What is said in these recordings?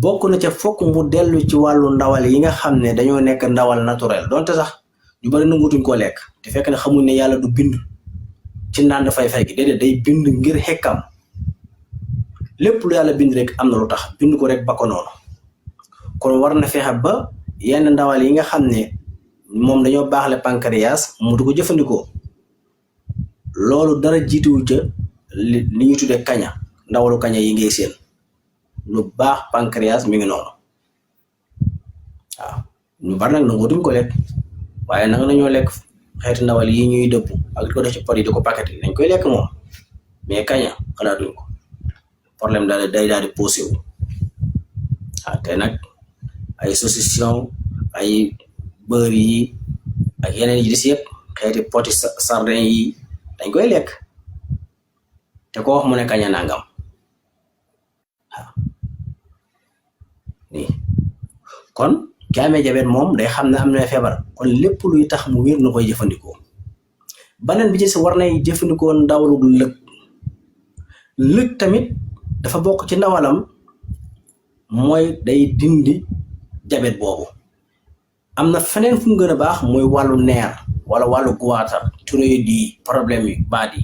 bokk na ca fokk mu dellu ci wàllu ndawal yi nga xam ne dañoo nekk ndawal naturel donte sax ñu bari nangutuñ koo lekk te fekk ne xamuñ ne yàlla du bind ci ndànd fay gi déedéet day bind ngir xekkam lépp lu yàlla bind rek am na lu tax bind ko rek ba ko noonu kon war na fexe ba yenn ndawal yi nga xam ne moom dañoo baaxle pancréas mu du ko jëfandikoo loolu dara jiituwu ca li ñu tuddee kaña ndawalu kaña yi ngay seen lu baax pancréas mi ngi noonu waaw ñu bari nag nangoo duñ ko lekk waaye nanga nañoo lekk xeeti ndawal yi ñuy dëpp ak di ko def ci pot yi di ko paqueté dañ koy lekk moom mais kaña xalaatuñ ko problème day daal di posé wu waaw te nag ay saucisson ay beurre yi ak yeneen yi des yëpp xeeti poti sardin yi dañ koy lekk te ko wax mu ne kaña nangam waaw nii kon ki amee jabet moom day xam ne am na feebar kon lépp luy tax mu wér na koy jëfandikoo beneen bi ci si war nay jëfandikoo ndawalu lëg tamit dafa bokk ci ndawalam mooy day dindi jabet boobu am na feneen fu mu gën a baax mooy wàllu neer wala wàllu guwaatar thyroïde yi problème yi baat yi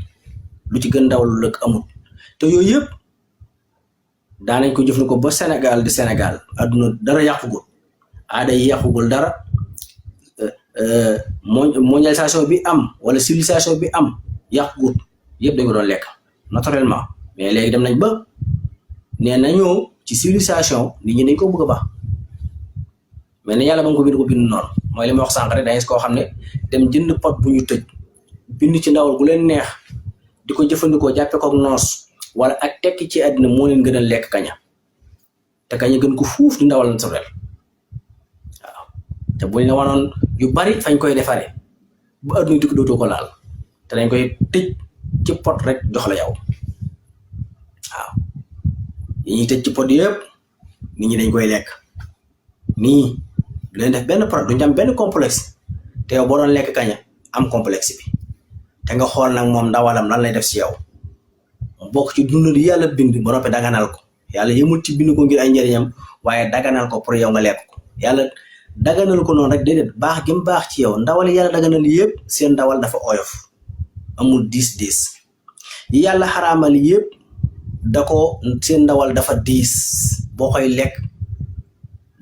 lu ci gën ndawalu lëg amul te yooyu yëpp daanañ ko jëfandikoo ba Sénégal di Sénégal adduna dara yàqugul aada yi yàqugul dara mondialisation bi am wala civilisation bi am yàqugul yëpp dañ ko doon lekk naturellement mais léegi dem nañ ba nee nañoo ci civilisation nit ñi dañ ko bëgg a baax mais ne yàlla ba nga ko bind noonu mooy li ma wax sànq rek dangay koo xam ne dem jënd pot bu ñu tëj bind ci ndawal gu leen neex di ko jëfandikoo jàppe ko noos wala ak tekki ci àddina moo leen gën a lekk kaña te kaña gën ko fuuf di ndawal naturel waaw te buñ la wanoon yu bari fañ koy defaree bu àdduna tukki dootoo ko laal te dañ koy tëj ci pot rek jox la yow waaw yi ñuy tëj ci pot yëpp nit ñi dañ koy lekk nii du leen def benn produit duñ am benn complexe te yow boo doon lekk kaña am complexe bi te nga xool nag moom ndawalam lan lay def si yow mu bokk ci dund li yàlla bind ba noppi daganal ko yàlla yëmul ci bind ko ngir ay njëriñam waaye daganal ko pour yow nga lekk ko yàlla daganal ko noonu rek déedéet baax gi mu baax ci yow ndawal yàlla daganal yëpp seen ndawal dafa oyof amul 10 yi yàlla xaraamal yëpp da ko seen ndawal dafa diis boo koy lekk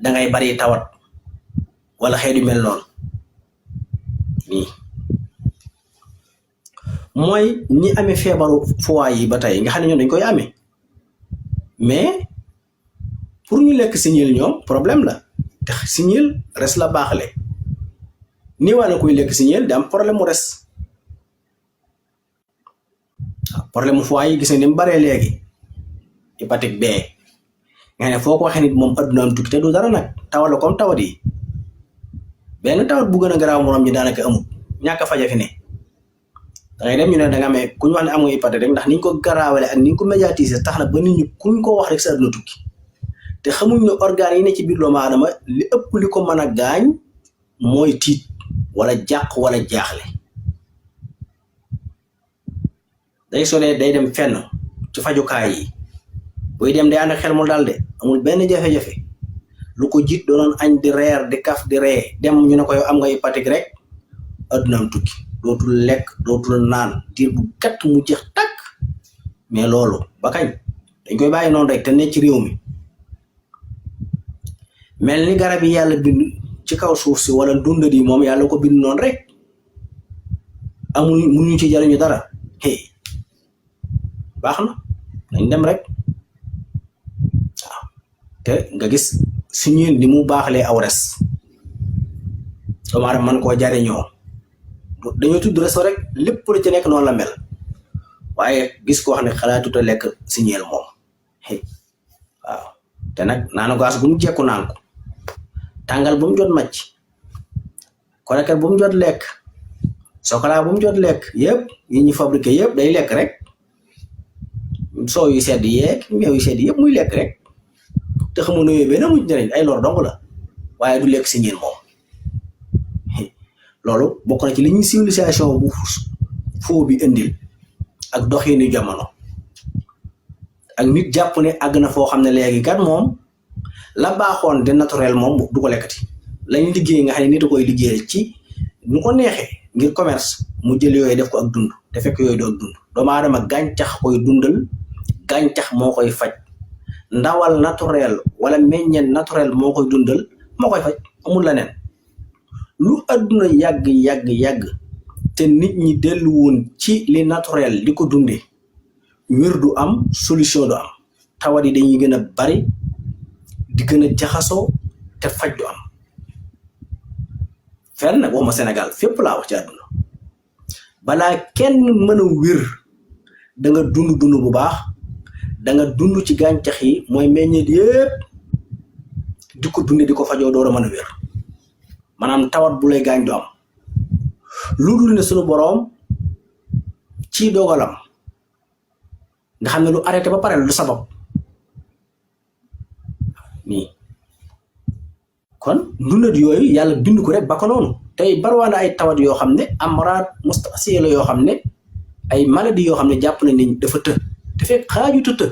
dangay bari tawat wala xeetu mel noonu nii mooy ñi amee feebaru foie yi ba tey nga xam ne ñoom dañ koy amee mais pour ñu lekk signal ñoom problème la te signal res la baaxle nii waa na koy lekk signal di am problème mu res waaw problème mu foie yi gis nga ni mu baree léegi hépatique B nga ne foo ko waxee nit moom adduna am tukki te du dara nag tawat la comme tawat yi benn tawat bu gën a garaaw morom ñi daanaka amul ñàkk a faja fi ne dangay dem ñu ne danga amee ku ñu wax ne amoo hépatite rek ndax niñ ko garaawale ak niñ ko médiatiser tax na ba nit ñi kuñ ko wax rek sa adduna tukki te xamuñ ne organes yi ne ci biir doomu aadama li ëpp li ko mën a gaañ mooy tiit wala jàq wala jaaxle day solee day dem fenn ci fajukaay yi buy dem day ànd ak xel mu daal de amul benn jafe-jafe lu ko jiit doonoon añ di reer di kaf di ree dem ñu ne ko yow am nga hépatique rek addunaam tukki dootul lekk dootul naan diir bu gàtt mu jeex takk mais loolu ba kañ dañ koy bàyyi noonu rek te ne ci réew mi mel ni garab yi yàlla bind ci kaw suuf si wala dundal yi moom yàlla ko bind noonu rek amul mënuñu ci jariñu dara hey baax na nañ dem rek waaw te nga gis suñu ni mu baaxlee aw res doomu aadama man koo jariñoo dañoo tudd reso rek lépp lu ci nekk noonu la mel waaye gis koo xam ne xalaatut a lekk signeel moom waaw te nag naanu gaas bu mu jekku naan ko tàngal bu mu jot macc korekat bu mu jot lekk chocolat bu mu jot lekk yëpp yi ñu fabriqué yëpp day lekk rek soo yu sedd yeeg meew yu sedd yëpp muy lekk rek te xamu ne yooyu benn muñ njëriñ ay lor dong la waaye du lekk signeel moom loolu bokk na ci li ñuy civilisation bu foo bi indil ak doxini jamono ak nit jàpp ne àgg na foo xam ne léegi kat moom la baaxoon de naturel moom du ko lekkati lañ liggéey nga xam ne nit a koy liggéey ci nu ko neexee ngir commerce mu jël yooyu def ko ak dund te fekk yooyu doo ak dund doomu aadama gàncax koy dundal gàncax moo koy faj ndawal naturel wala meññeen naturel moo koy dundal moo koy faj amul leneen lu adduna yàgg te nit ñi dellu woon ci li naturel di ko dundee wér du am solution du am tawat yi dañuy gën a bari di gën a jaxasoo te faj du am fenn nag waxuma Sénégal fépp laa wax ci àdduna balaa kenn mën a wér da nga dund bu baax da nga dund ci gàncax yi mooy meññeet yépp di ko dunde di ko fajoo door a mën a wér maanaam tawat bu lay gaañ du am lu dul ne sunu boroom ci dogalam nga xam ne lu arrêté ba pare lu sabab nii kon ndundat yooyu yàlla bind ko rek ba ko noonu tey barwaana ay tawat yoo xam ne amraad mustasiila yoo xam ne ay maladie yoo xam ne jàpp nañ ni dafa të te fekk xaaju të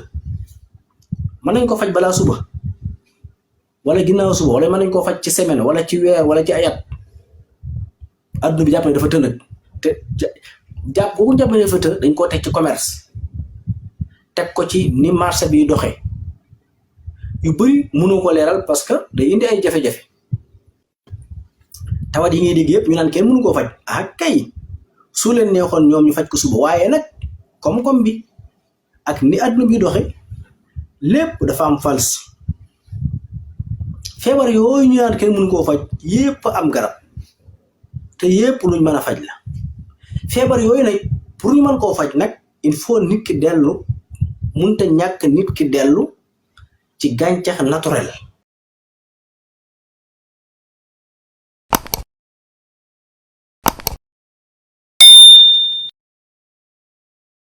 mën nañ ko faj balaa suba wala ginnaaw suba wala mën nañ koo faj ci semaine wala ci weer wala ci ay at adduna bi jàpp ne dafa të nag te jàpp boobu jàpp ne dafa të dañ koo teg ci commerce teg ko ci ni marché bi doxee yu bëri mënoo ko leeral parce que day indi ay jafe-jafe tawat yi ngay dégg yëpp ñu naan kenn mënu koo faj ah kay su leen neexoon ñoom ñu faj ko suba waaye nag koom-koom bi ak ni adduna bi doxe lépp dafa am fals feebar yooyu ñu naan kenn mënu koo faj yépp am garab te yépp luñ mën a faj la feebar yooyu nag pour ñu mën koo faj nag il faut nit ki dellu munta ñàkk nit ki dellu ci gàncax naturel